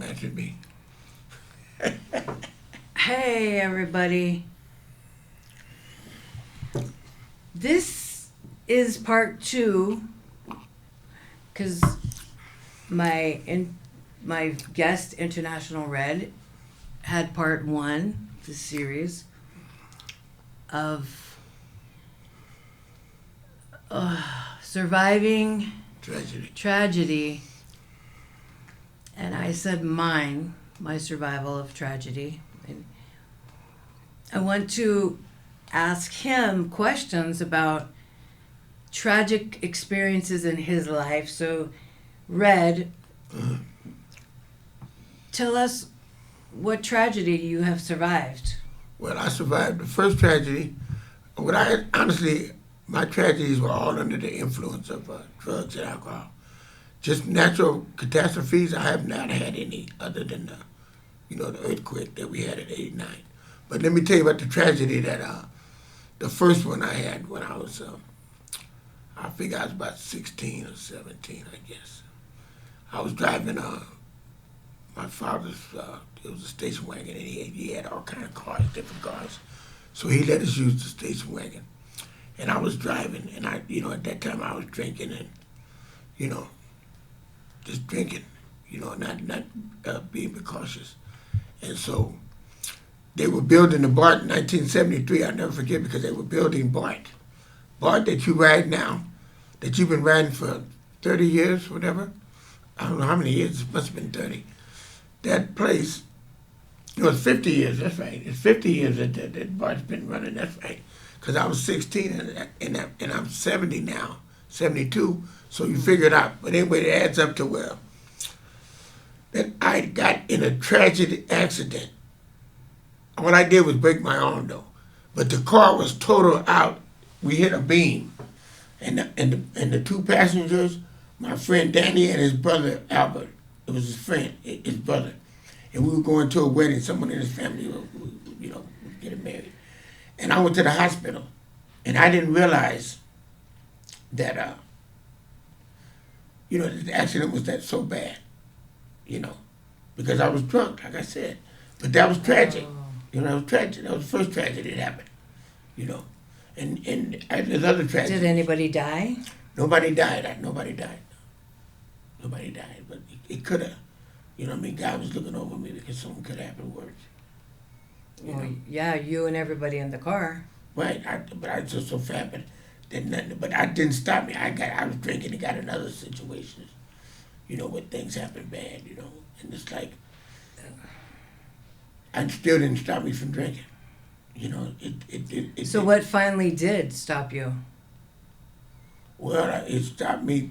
Imagine me. Hey, everybody. This is part two because my guest, International Red, had part one, the series of surviving tragedy. And I said my survival of tragedy. And I want to ask him questions about tragic experiences in his life. So, Red, tell us what tragedy you have survived. Well, I survived the first tragedy. Honestly, my tragedies were all under the influence of drugs and alcohol. Just natural catastrophes, I have not had any other than the earthquake that we had in '89. But let me tell you about the tragedy that the first one I had when I was, I think I was about 16 or 17, I guess. I was driving my father's, it was a station wagon, and he had all kind of cars, different cars. So he let us use the station wagon. And I was driving, and at that time I was drinking and, just drinking, not being precautious. And so they were building the BART in 1973. I'll never forget because they were building BART. BART that you ride now, that you've been riding for 30 years, whatever. I don't know how many years, it must have been 30. That place, it's 50 years, that's right. It's 50 years that BART's been running, that's right. Because I was 16 and I'm 70 now, 72. So you figure it out. But anyway, it adds up to where that I got in a tragic accident. What I did was break my arm though. But the car was total out. We hit a beam. And the two passengers, my friend Danny and his brother Albert, it was his friend, his brother. And we were going to a wedding, someone in his family was getting married. And I went to the hospital. And I didn't realize that the accident was that so bad, because I was drunk, like I said. But that was tragic. That was tragic. That was the first tragedy that happened, And there's other tragedies. Did anybody die? Nobody died. Nobody died. But it could have. God was looking over me because something could have happened worse. Well, yeah, you and everybody in the car. Right. But I was just so fat, but I didn't stop me. I was drinking and got in other situations, where things happen bad, and it's like, I still didn't stop me from drinking, So what finally did stop you? Well, it stopped me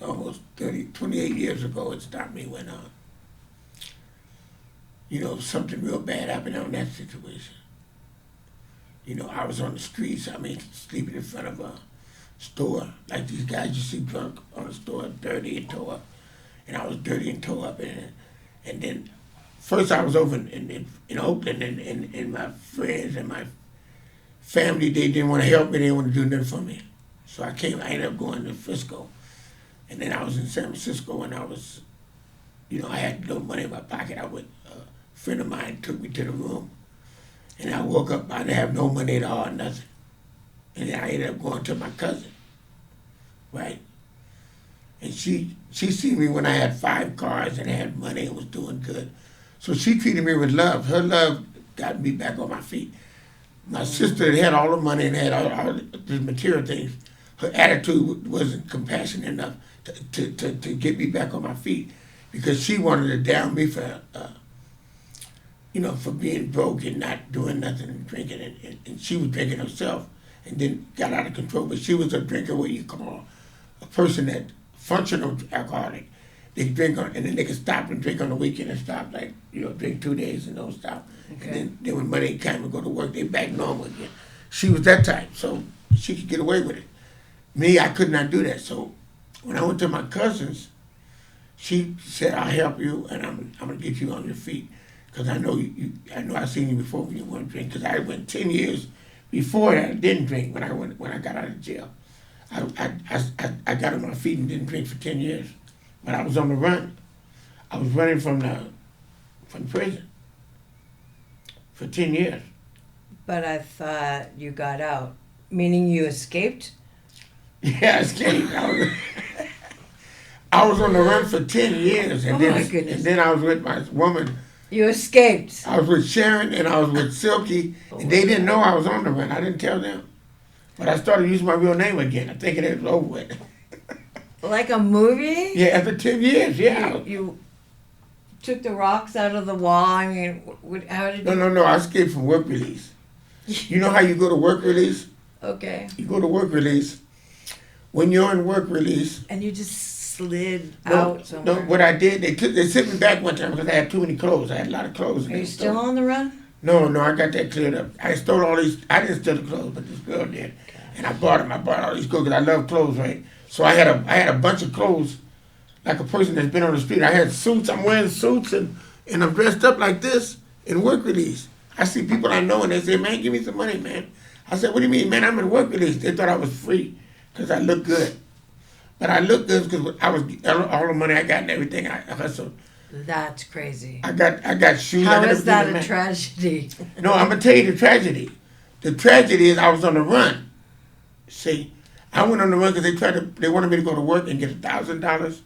almost 28 years ago. It stopped me when, something real bad happened on that situation. I was on the streets, sleeping in front of a store, like these guys you see drunk on the store, dirty and tore up. And I was dirty and tore up. And then, first I was over in Oakland, and my friends and my family, they didn't want to help me, they didn't want to do nothing for me. So I ended up going to Frisco. And then I was in San Francisco, and I was, I had no money in my pocket. A friend of mine took me to the room. And I woke up, I didn't have no money at all, nothing. And then I ended up going to my cousin, right? And she seen me when I had 5 cars and had money and was doing good. So she treated me with love. Her love got me back on my feet. My sister had all the money and had all the material things. Her attitude wasn't compassionate enough to get me back on my feet because she wanted to down me for for being broke and not doing nothing and drinking. And she was drinking herself and then got out of control. But she was a drinker, what you call a person that functional alcoholic. They drink and then they can stop and drink on the weekend and stop, like, drink 2 days and don't stop. Okay. And then when Monday came and go to work, they back normal again. She was that type, so she could get away with it. Me, I could not do that. So when I went to my cousins, she said, "I'll help you, and I'm gonna get you on your feet, because I know I know I seen you before when you want to drink. Because I went 10 years before that I didn't drink when I got out of jail. I got on my feet and didn't drink for 10 years, but I was on the run. I was running from from prison for 10 years. But I thought you got out, meaning you escaped? Yeah, I escaped. I was on the run for 10 years, and, Oh, my goodness. and then I was with my woman. You escaped. I was with Sharon and I was with Silky, and they didn't know I was on the run. I didn't tell them. But I started using my real name again. I thinking it was over with. Like a movie? Yeah, after 10 years, yeah. You took the rocks out of the wall. I mean, how did you? No, I escaped from work release. You know how you go to work release? Okay. You go to work release. When you're in work release, And you just slid no, out somewhere. no, what I did, they sent me back one time because I had too many clothes. I had a lot of clothes. Are you still on the run? No, I got that cleared up. I stole all these. I didn't steal the clothes, but this girl did, and I bought them. I bought all these clothes because I love clothes, right? So I had a bunch of clothes, like a person that's been on the street. I had suits. I'm wearing suits and I'm dressed up like this in work release. I see people I know and they say, "Man, give me some money, man." I said, "What do you mean, man? I'm in work release." They thought I was free because I look good, but I look good because I was all the money I got and everything I hustled. That's crazy. I got shoes. How I got is that everything, a man. tragedy? No, I'm gonna tell you the tragedy. The tragedy is I was on the run. See, I went on the run because they wanted me to go to work and get $1,000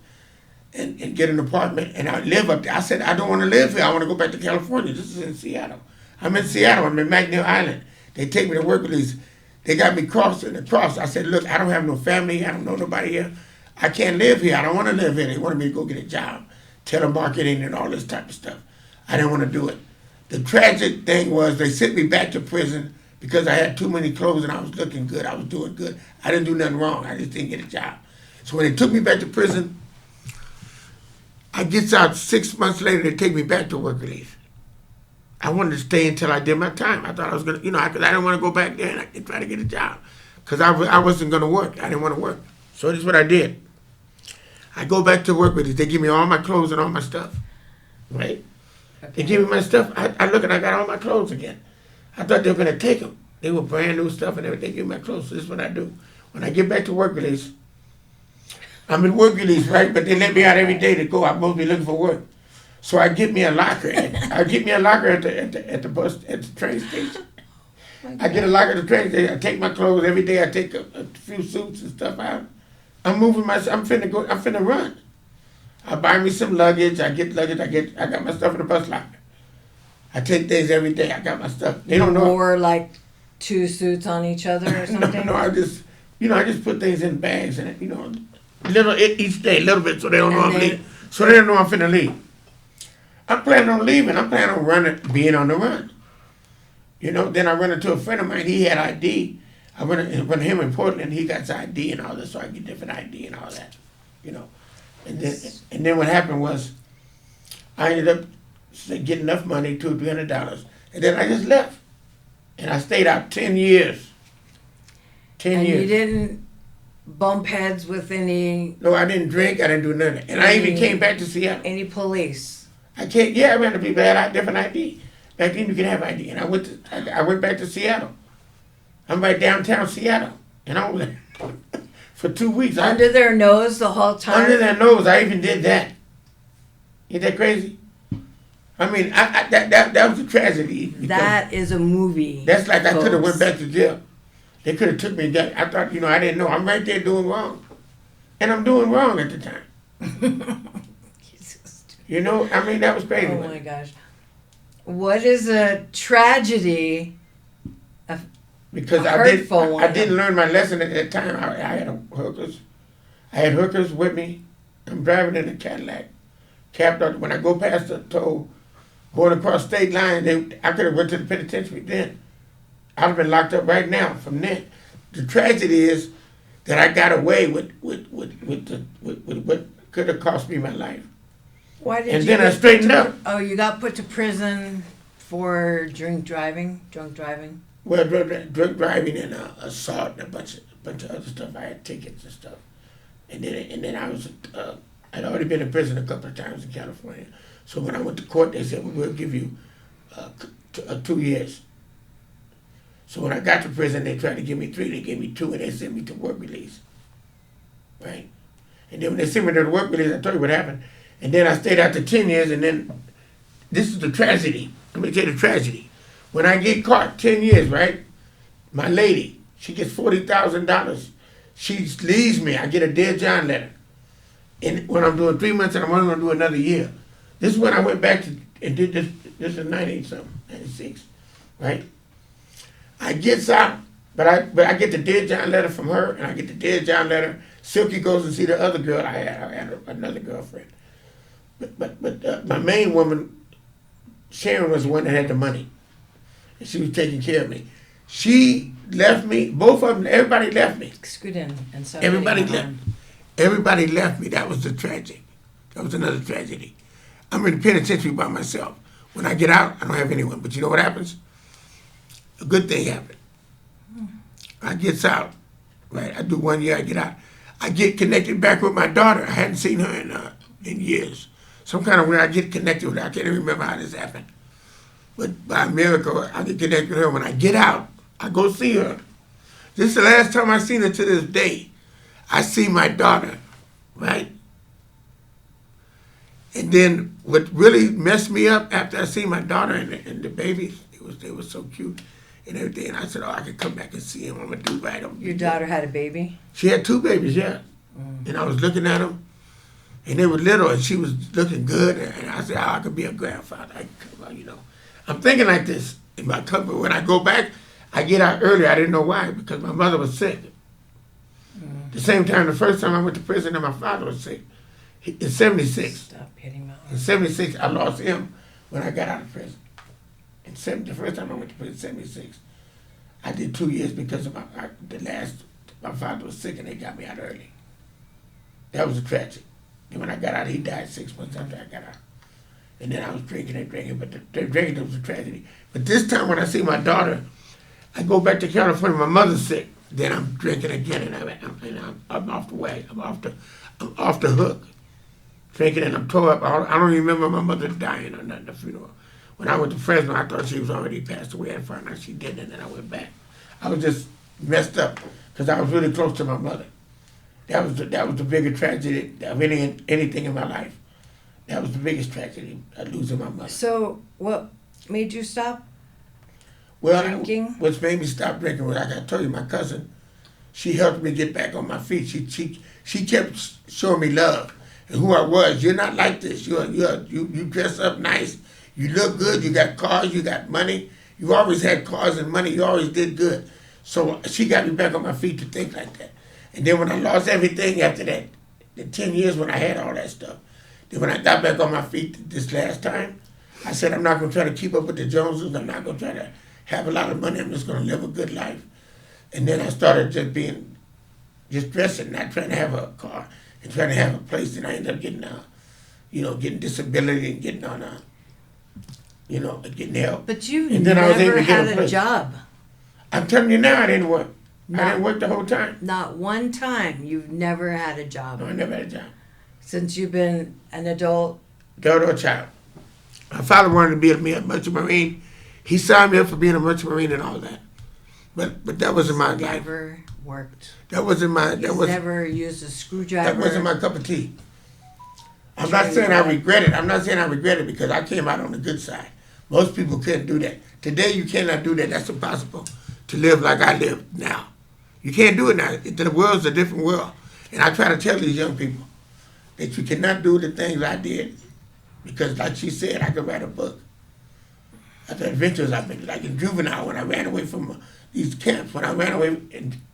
and get an apartment and I live up there. I said I don't want to live here. I want to go back to California. This is in Seattle. I'm in Seattle. I'm in McNeil Island. They take me to work release. They got me crossing across. I said, look, I don't have no family. I don't know nobody here. I can't live here. I don't want to live here. They wanted me to go get a job, telemarketing and all this type of stuff. I didn't want to do it. The tragic thing was they sent me back to prison because I had too many clothes and I was looking good. I was doing good. I didn't do nothing wrong. I just didn't get a job. So when they took me back to prison, I gets out 6 months later, they take me back to work release. I wanted to stay until I did my time. I thought I was going to, because I didn't want to go back there and try to get a job. Because I wasn't going to work. I didn't want to work. So this is what I did. I go back to work release. They give me all my clothes and all my stuff. Right? Okay. They give me my stuff. I look and I got all my clothes again. I thought they were going to take them. They were brand new stuff and everything. They give me my clothes. So this is what I do. When I get back to work release, I'm in work release, right? But they let me out every day to go. I'm supposed to be looking for work. So I get me a locker. I get me a locker at the train station. I get a locker at the train station. I take my clothes every day. I take a few suits and stuff out. I'm moving my. I'm finna run. I buy me some luggage. I get luggage. I got my stuff in the bus locker. I take things every day. I got my stuff. They don't know. Wore like 2 suits on each other or something? No. I just put things in bags and each day, a little bit, so they don't know I'm leaving. So they don't know I'm finna leave. I'm planning on leaving. I'm planning on running, being on the run. Then I run into a friend of mine. He had ID. I run into him in Portland. He got his ID and all this, so I get different ID and all that. And then what happened was, I ended up getting enough money, $200 or $300, and then I just left, and I stayed out 10 years. 10 And years. you didn't bump heads with any No, I didn't drink. I didn't do nothing, and I even came back to Seattle. police? I can't. Yeah, I ran to people that had different ID. Back then you could have ID, and I went back to Seattle. I'm right downtown Seattle, and I was there for 2 weeks. Under their nose the whole time? Under their nose, I even did that. Ain't that crazy? I mean, that was a tragedy. That is a movie. That's like I could have went folks. back to jail. They could have took me down. I thought, I didn't know. I'm right there doing wrong, and I'm doing wrong at the time. I mean, that was crazy. Oh my gosh. What is a tragedy? Because A I hurtful one. didn't learn my lesson at that time. I had hookers. I had hookers with me. I'm driving in a Cadillac. Capped up. When I go past the toll, going across state line, I could have went to the penitentiary then. I'd have been locked up right now from then. The tragedy is that I got away with what could have cost me my life. Why did And you then I get straightened put to- up. Oh, you got put to prison for drunk driving? Well, drunk driving and assault and a bunch of other stuff. I had tickets and stuff, and then I'd already been in prison a couple of times in California. So when I went to court, they said, "Well, we'll give you 2 years." So when I got to prison, they tried to give me 3. They gave me 2, and they sent me to work release. Right, and then when they sent me to the work release, I told you what happened. And then I stayed out to 10 years, and then this is the tragedy. Let me tell you the tragedy. When I get caught, 10 years, right? My lady, she gets $40,000. She leaves me. I get a Dear John letter. And when I'm doing 3 months and I'm only going to do another year. This is when I went back to and did this. This is 90-something, 96, right? I gets out, but I get the Dear John letter from her, and I get the Dear John letter. Silky goes and see the other girl I had another girlfriend. But my main woman, Sharon, was the one that had the money. And she was taking care of me. She left me, both of them, everybody left me. Scoot in and so Everybody left. Everybody left me. That was the tragedy. That was another tragedy. I'm in the penitentiary by myself. When I get out, I don't have anyone. But you know what happens? A good thing happened. I gets out, right? I do 1 year, I get out. I get connected back with my daughter. I hadn't seen her in years. Some kind of way I get connected with her. I can't even remember how this happened. But by a miracle, I get connected with her. When I get out, I go see her. This is the last time I seen her to this day. I see my daughter, right? And then what really messed me up after I see my daughter and the baby, they were so cute and everything. And I said, oh, I could come back and see him. I'm going to do right. Your daughter had a baby? She had 2 babies, yeah. And I was looking at them, and they were little, and she was looking good. And I said, oh, I could be a grandfather. I'm thinking like this. In my company, when I go back, I get out early. I didn't know why, because my mother was sick. The same time, the first time I went to prison, and my father was sick. In 76. Stop hitting my arm. In 76, I lost him when I got out of prison. The first time I went to prison, 76, I did 2 years because of my father was sick and they got me out early. That was a tragedy. And when I got out, he died 6 months after I got out. And then I was drinking and drinking, but the drinking was a tragedy. But this time when I see my daughter, I go back to California, my mother's sick. Then I'm drinking again and I'm off the way. I'm off the hook. Drinking and I'm tore up. I don't remember my mother dying or nothing, the funeral. When I went to Fresno, I thought she was already passed away. I found out she didn't, and then I went back. I was just messed up because I was really close to my mother. That was the biggest tragedy of anything in my life. That was the biggest tragedy, losing my mother. So what made you stop drinking? Drinking? What made me stop drinking was, like I told you, my cousin. She helped me get back on my feet. She kept showing me love and who I was. You're not like this. You dress up nice. You look good. You got cars. You got money. You always had cars and money. You always did good. So she got me back on my feet to think like that. And then when I lost everything after that, the 10 years when I had all that stuff, then when I got back on my feet this last time, I said, I'm not going to try to keep up with the Joneses. I'm not going to try to have a lot of money. I'm just going to live a good life. And then I started just dressing, not trying to have a car and trying to have a place. And I ended up getting disability and getting on getting help. But you and then I was able never to get had a place. job. I'm telling you now, I didn't work. I Not- didn't work the whole time. Not one time you've never had a job No, I never had a job. since you've been an adult. Daughter or child. My father wanted to be a merchant marine. He signed me up for being a merchant marine and all that. But that wasn't my life. Never worked. That wasn't my. Never used a screwdriver. That wasn't my cup of tea. I'm not saying I regret it. I'm not saying I regret it because I came out on the good side. Most people couldn't do that. Today you cannot do that. That's impossible to live like I live now. You can't do it now. The world's a different world. And I try to tell these young people that you cannot do the things I did because, like she said, I could write a book. The adventures I've been, like in juvenile, when I ran away from these camps, when I ran away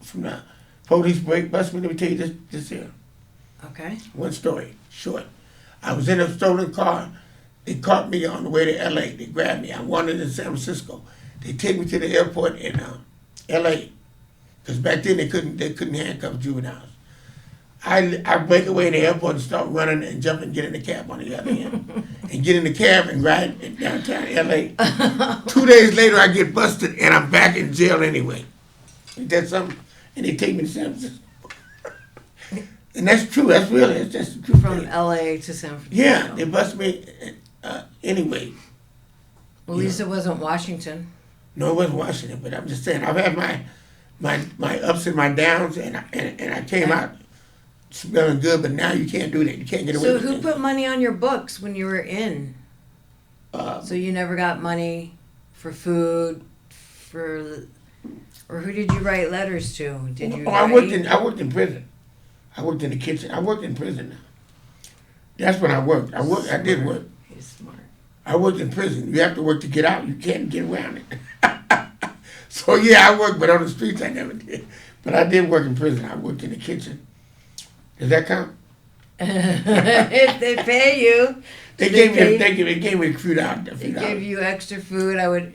from the police bust me, let me tell you this here. Okay. One story, short. I was in a stolen car. They caught me on the way to L.A. They grabbed me. I wanted in San Francisco. They take me to the airport in L.A. because back then they couldn't handcuff juveniles. I break away in the airport and start running and jump and get in the cab on the other end. And get in the cab and ride in downtown L.A. 2 days later, I get busted and I'm back in jail anyway. Ain't that something? And they take me to San Francisco. And that's true. That's real. That's just the truth. From L.A. to San Francisco. Yeah, they bust me anyway. At least it wasn't Washington. No, it wasn't Washington, but I'm just saying I've had my ups and my downs, and I came out smelling good. But now you can't do that. You can't get away So with who that. put money on your books when you were in? So you never got money for food, or who did you write letters to? Did you? Oh, I worked in prison. I worked in the kitchen. I worked in prison now. That's when I worked. I did work. He's smart. I worked in prison. You have to work to get out. You can't get around it. So yeah, I worked, but on the streets I never did. But I did work in prison. I worked in the kitchen. Does that count? If they pay you, They gave me a few dollars. they give you extra food. I would,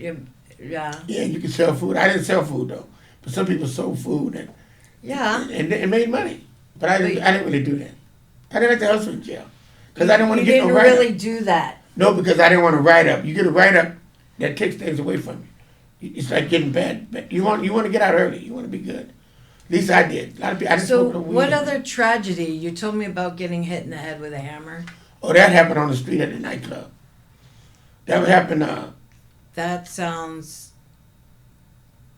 yeah. Yeah, you can sell food. I didn't sell food though, but some people sold food Yeah. and made money. But I didn't really do that. I didn't like to hustle in jail because I didn't want to You get no didn't write-up. really do that. No, because I didn't want to write up. You get a write up, that takes things away from you. It's like getting bad. You want to get out early. You want to be good. At least I did. A lot of people. I just So, smoked no weed. what other tragedy? You told me about getting hit in the head with a hammer. Oh, that happened on the street at the nightclub. That happened. That sounds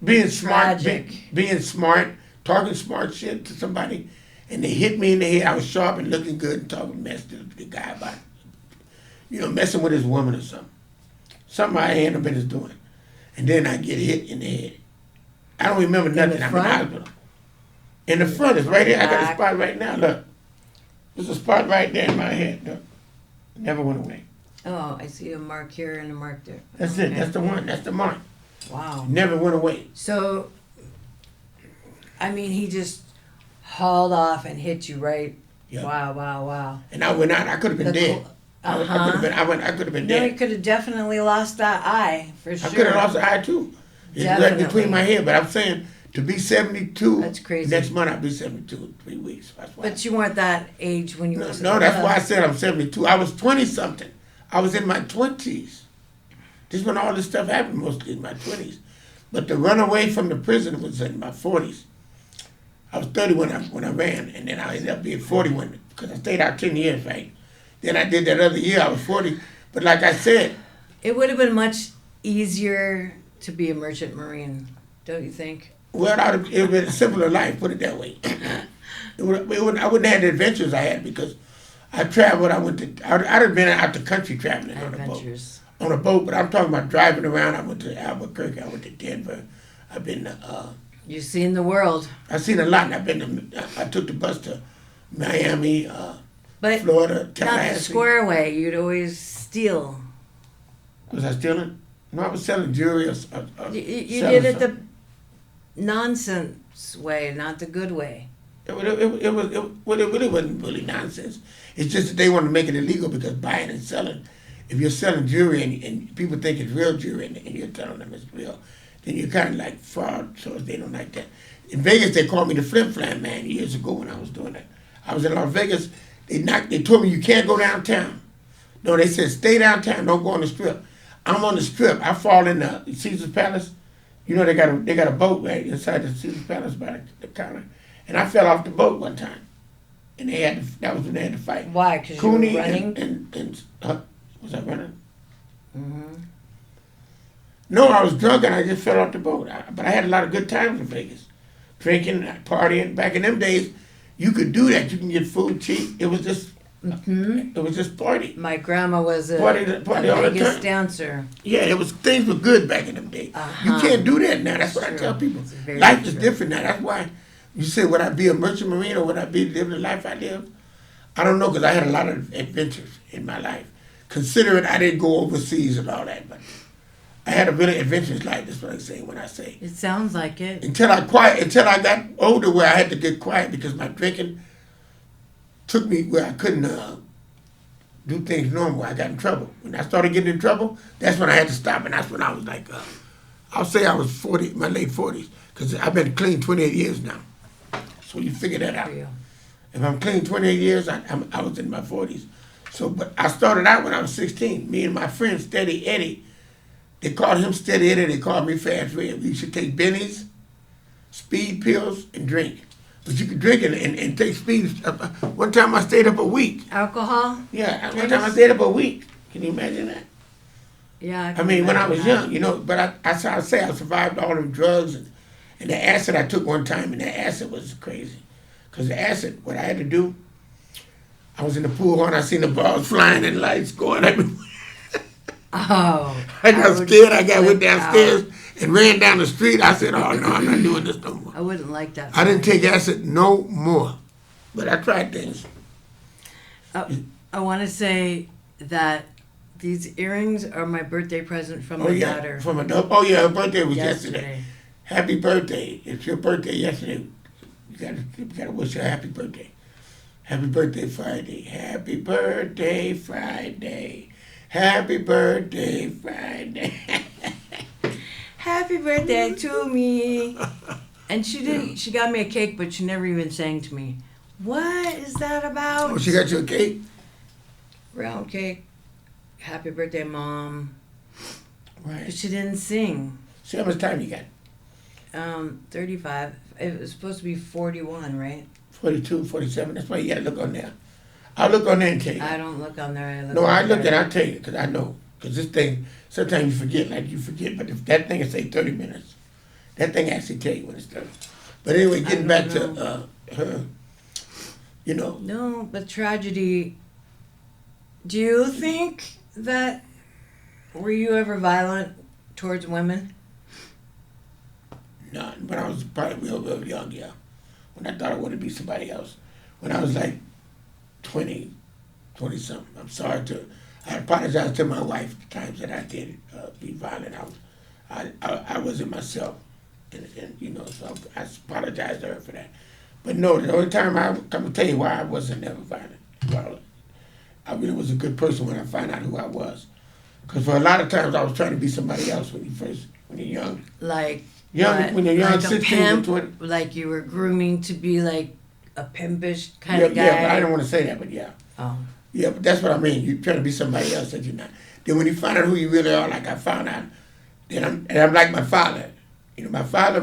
Being smart, tragic. being smart, talking smart shit to somebody, and they hit me in the head. I was sharp and looking good and talking mess to the guy about, messing with his woman or something. Something I ain't no business doing. And then I get hit in the head. I don't remember nothing. I'm in the front? hospital. In the front, it's right here. I got a Back? spot right now. Look, there's a spot right there in my head. Look, never went away. Oh, I see a mark here and a mark there. That's it. Okay. That's the one. That's the mark. Wow. Never went away. So, I mean, he just hauled off and hit you right. Yeah. Wow. And I went out. I could have been The dead. cl- I could Uh-huh. have been. I could have been No, he dead. could have definitely lost that eye for I sure. could have lost an eye too. It's right Definitely. between my head. But I'm saying to be 72. That's crazy. Next month I'll be 72 in 3 weeks. That's why. But you weren't that age when you No, was. no, that's why I said I'm 72. I was 20 something. I was in my 20s. This is when all this stuff happened, mostly in my 20s. But the runaway from the prison was in my 40s. I was 30 when I ran, and then I ended up being 41 because I stayed out 10 years, right? Then I did that other year, I was 40. But like I said, It would have been much easier to be a merchant marine, don't you think? well, it would have been a simpler life, put it that way. I wouldn't have had the adventures I had because I traveled. I'd have been out the country traveling on a boat. Adventures. On a boat, but I'm talking about driving around. I went to Albuquerque. I went to Denver. I've been. You've seen the world, I've seen a lot. And I've been. I took the bus to Miami, but Florida, not the Tallahassee. square way. You'd always steal. Was I stealing? No, I was selling jewelry. Or You selling did it something. the nonsense way, not the good way. It really wasn't really nonsense. It's just that they want to make it illegal because buying and selling. If you're selling jewelry and people think it's real jewelry and you're telling them it's real, then you're kind of like fraud, so they don't like that. In Vegas, they called me the Flim Flam Man years ago when I was doing that. I was in Las Vegas. They told me you can't go downtown. No, they said stay downtown, don't go on the strip. I'm on the strip. I fall in the Caesar's Palace. You know they got a boat right inside the Caesar's Palace by the counter, and I fell off the boat one time, and that was when they had to fight. Why? Because you were Cooney running? and was I running? Hmm. No, I was drunk and I just fell off the boat. But I had a lot of good times in Vegas, drinking, partying. Back in them days, you could do that. You can get food cheap. It was just, it was just party. My grandma was a Party all the Vegas time. dancer. Yeah, it was things were good back in them days. Uh-huh. You can't do that now. That's what I True. tell people. It's very Life is true. different now. That's why you say, would I be a merchant marine or would I be living the life I lived? I don't know because I had a lot of adventures in my life. Considering I didn't go overseas and all that, but I had a really adventurous life. That's what I say when I say. It sounds like it. Until I got older where I had to get quiet because my drinking took me where I couldn't do things normal. I got in trouble. When I started getting in trouble, that's when I had to stop, and that's when I was like, I'll say I was 40, my late 40s, because I've been clean 28 years now. So you figure that out. For you. If I'm clean 28 years, I was in my 40s. So, but I started out when I was 16. Me and my friend Steady Eddie, they called him Steady Eddie. They called me Fast Red. We used to take bennies, speed pills, and drink. But you could drink and take speed. One time I stayed up a week. Alcohol? Yeah, one time I stayed up a week. Can you imagine that? Yeah. I mean, when I was imagine young, but I say I survived all them drugs and the acid I took one time, and the acid was crazy. Because the acid, what I had to do, I was in the pool and I seen the balls flying and lights going everywhere. that. Oh. I got would scared. I went flip downstairs and ran down the street. I said, "Oh no, I'm not doing this no more." I wouldn't like that. I didn't feeling. take acid no more, but I tried things. I want to say that these earrings are my birthday present from Oh my yeah, daughter from oh yeah, her birthday was yesterday. yesterday. Happy birthday! It's your birthday yesterday. You gotta wish her a happy birthday. Happy birthday Friday. Happy birthday Friday. Happy birthday Friday. Happy birthday to me. And she didn't. She got me a cake, but she never even sang to me. What is that about? Oh, she got you a cake? Round cake. Happy birthday, Mom. But Right. she didn't sing. See how much time you got? 35. It was supposed to be 41, right? 42, 47. That's why you gotta look on there. I'll look on there and tell you. I don't look on there. I look and I'll tell you, because I know. Because this thing, sometimes you forget, but if that thing will say 30 minutes, that thing actually tell you when it's 30. But anyway, getting back to her, you know. No, but tragedy. Do you think that, were you ever violent towards women? No, when I was probably real young, yeah. When I thought I wanted to be somebody else. When I was like 20 something. I apologize to my wife the times that I did be violent. I wasn't myself. And you know, so I apologize to her for that. But no, the only time I'm gonna tell you why I wasn't never violent. Well, I really was a good person when I found out who I was. Because for a lot of times I was trying to be somebody else when you're young. Like, When you're young, like a 16 to pimp, 20. like you were grooming to be like a pimpish kind Yeah, of guy? yeah, but I didn't want to say that, but yeah. Oh. Yeah, but that's what I mean. You're trying to be somebody else that you're not. Then when you find out who you really are, like I found out, then I'm like my father. You know, my father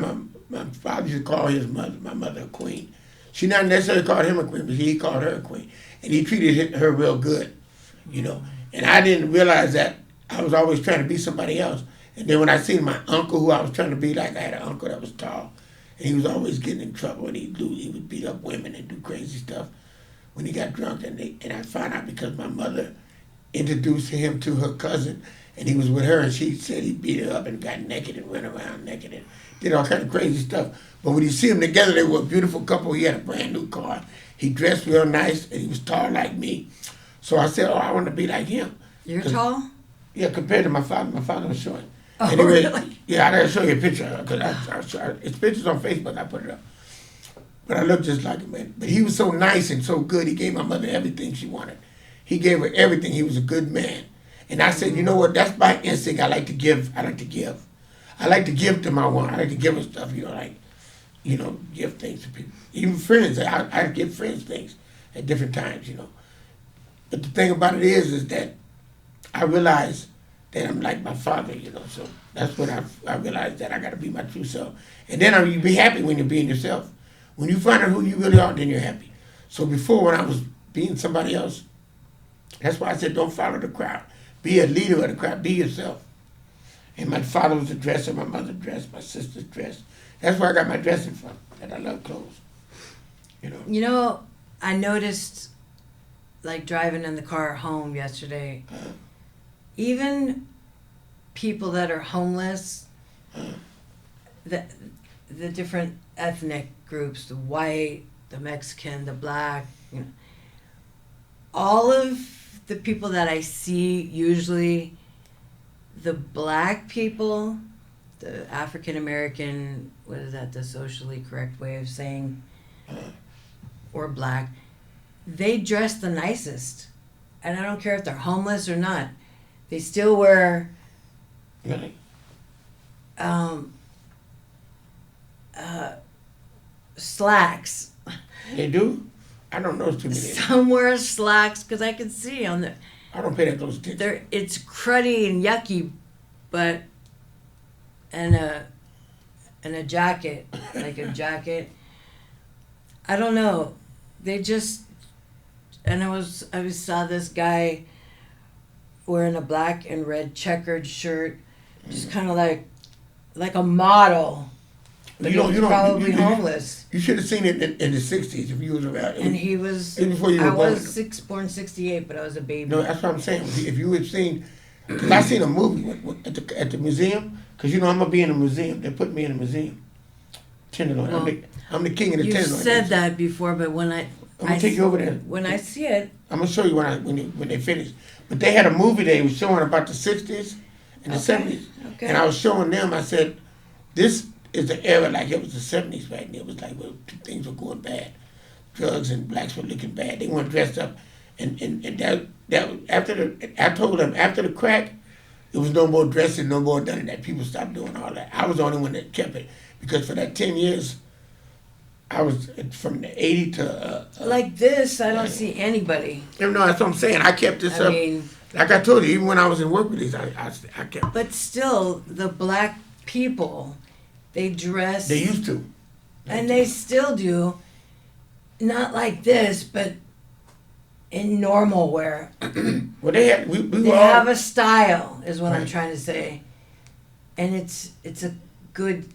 used to call my mother a queen. She not necessarily called him a queen, but he called her a queen. And he treated her real good, you know. And I didn't realize that I was always trying to be somebody else. And then when I seen my uncle, who I was trying to be like, I had an uncle that was tall, and he was always getting in trouble, and he would beat up women and do crazy stuff when he got drunk. And I found out because my mother introduced him to her cousin, and he was with her, and she said he beat her up and got naked and went around naked and did all kind of crazy stuff. But when you see them together, they were a beautiful couple. He had a brand new car. He dressed real nice, and he was tall like me. So I said, I want to be like him. You're tall? Yeah, compared to my father. My father was short. Oh, anyway, really? yeah, I gotta show you a picture because it's pictures on Facebook. I put it up. But I look just like him, man. But he was so nice and so good. He gave my mother everything she wanted. He gave her everything. He was a good man. And I said, you know what? That's my instinct. I like to give. I like to give to my one. I like to give her stuff. Give things to people. Even friends. I give friends things at different times. But the thing about it is that I realized that I'm like my father, so that's when I realized that I got to be my true self. And then you be happy when you're being yourself. When you find out who you really are, then you're happy. So before, when I was being somebody else, that's why I said don't follow the crowd. Be a leader of the crowd. Be yourself. And my father was a dresser, my mother dressed, my sister's dressed. That's where I got my dressing from, and I love clothes. I noticed, like driving in the car home yesterday, even people that are homeless, the different ethnic groups, the white, the Mexican, the black, all of the people that I see, usually the black people, the African American, what is that, the socially correct way of saying, or black, they dress the nicest. And I don't care if they're homeless or not. They still wear Really? Slacks. They do? I don't know too many. Some wear slacks because I can see on the. I don't pay that close attention. It's cruddy and yucky, but and a jacket, like a jacket. I don't know. They just, and I saw this guy wearing a black and red checkered shirt, just kind of like a model. But he was probably homeless. You should have seen it in the 60s if you was around. And he was, before you were I born. was born 68, but I was a baby. No, that's what I'm saying. If you had seen Cause I seen a movie at the museum. Cause you know I'm gonna be in a museum. They put me in a museum. Tenderloin. Well, I'm the king of the You tenderloin. said that before, but when I'm gonna take you over there. when I see it, I'm gonna show you when they finish. But they had a movie they was showing about the '60s and the '70s, okay. and I was showing them. I said, "This is the era like it was the '70s right now. It was like well, things were going bad, drugs and blacks were looking bad. They weren't dressed up, and that after I told them after the crack, there was no more dressing, no more none of that. People stopped doing all that. I was the only one that kept it because for that 10 years, I was from the '80 to like this, I don't see anybody. no, that's what I'm saying. I kept this I up. mean, Like I told you, even when I was in work with these, I kept. but still, the black people, they dress, They used to. and they still do, not like this, but in normal wear. Well, they had. We They were all. have a style, is what I'm Right. trying to say, and it's a good.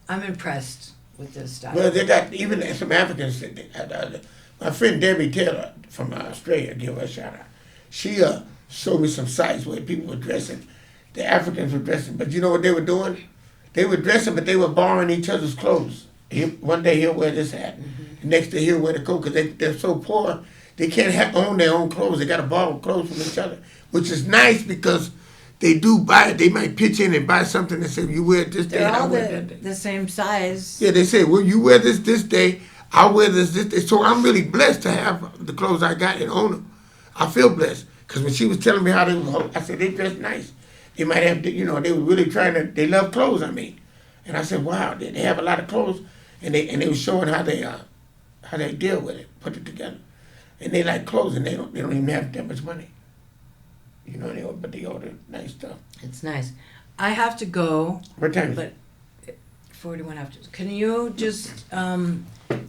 I'm impressed with this style. Well, they got even some Africans. My friend Debbie Taylor from Australia, give her a shout out. She showed me some sites where people were dressing. The Africans were dressing, but you know what they were doing? They were dressing, but they were borrowing each other's clothes. One day he'll wear this hat, the next day he'll wear the coat because they're so poor. They can't own their own clothes. They got to borrow clothes from each other, which is nice because they do buy it. They might pitch in and buy something and say, you wear it this day They're and I all wear that day. the same size. Yeah, they say, well, you wear this day, I'll wear this day. So I'm really blessed to have the clothes I got and own them. I feel blessed because when she was telling me how they were, I said, they dress nice. They might have, they were really trying to, they love clothes, I mean. And I said, wow, they have a lot of clothes. And they were showing how they deal with it, put it together. And they like clothes and they don't even have that much money. But they order nice stuff. It's nice. I have to go, What time is but it? 41 after. Can you just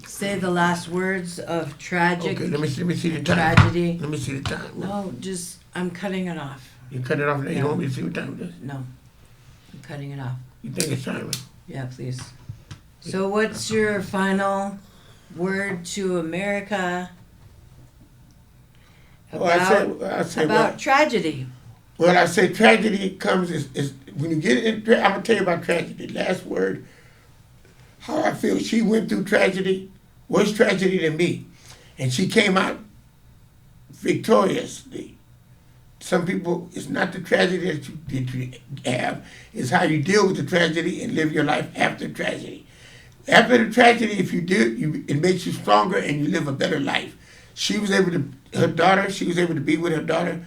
say the last words of tragic Okay, let me see the time. tragedy? Let me see the time. No, just I'm cutting it off. You cut it off now. You Yeah. don't want me to see what time it is? No, I'm cutting it off. You think it's time? Yeah, please. So, what's your final word to America I say about tragedy? Well, I say tragedy comes is when you get in. I'm gonna tell you about tragedy. Last word. How I feel. She went through tragedy. Worse tragedy than me, and she came out victoriously. Some people, it's not the tragedy that you have. It's how you deal with the tragedy and live your life after tragedy. After the tragedy, if you do, it makes you stronger and you live a better life. She was able to. She was able to be with her daughter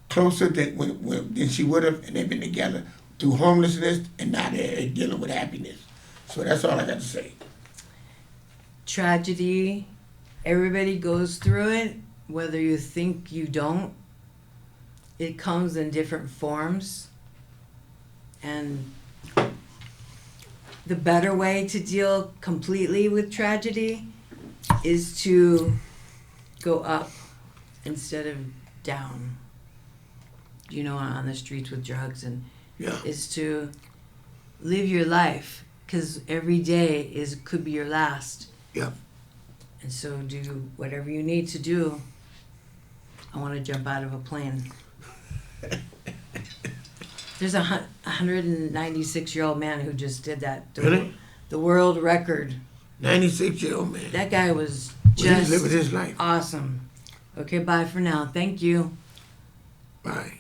closer than she would have, and they've been together through homelessness, and now they're dealing with happiness. So that's all I got to say. Tragedy, everybody goes through it, whether you think you don't. It comes in different forms. And the better way to deal completely with tragedy is to go up instead of down. On the streets with drugs, and Yeah. is to live your life, because every day could be your last. Yeah. And so do whatever you need to do. I want to jump out of a plane. There's a 196-year-old man who just did that. Really? The world record. 96-year-old man. That guy was Well, he's living just his life. awesome. Okay, bye for now. Thank you. Bye.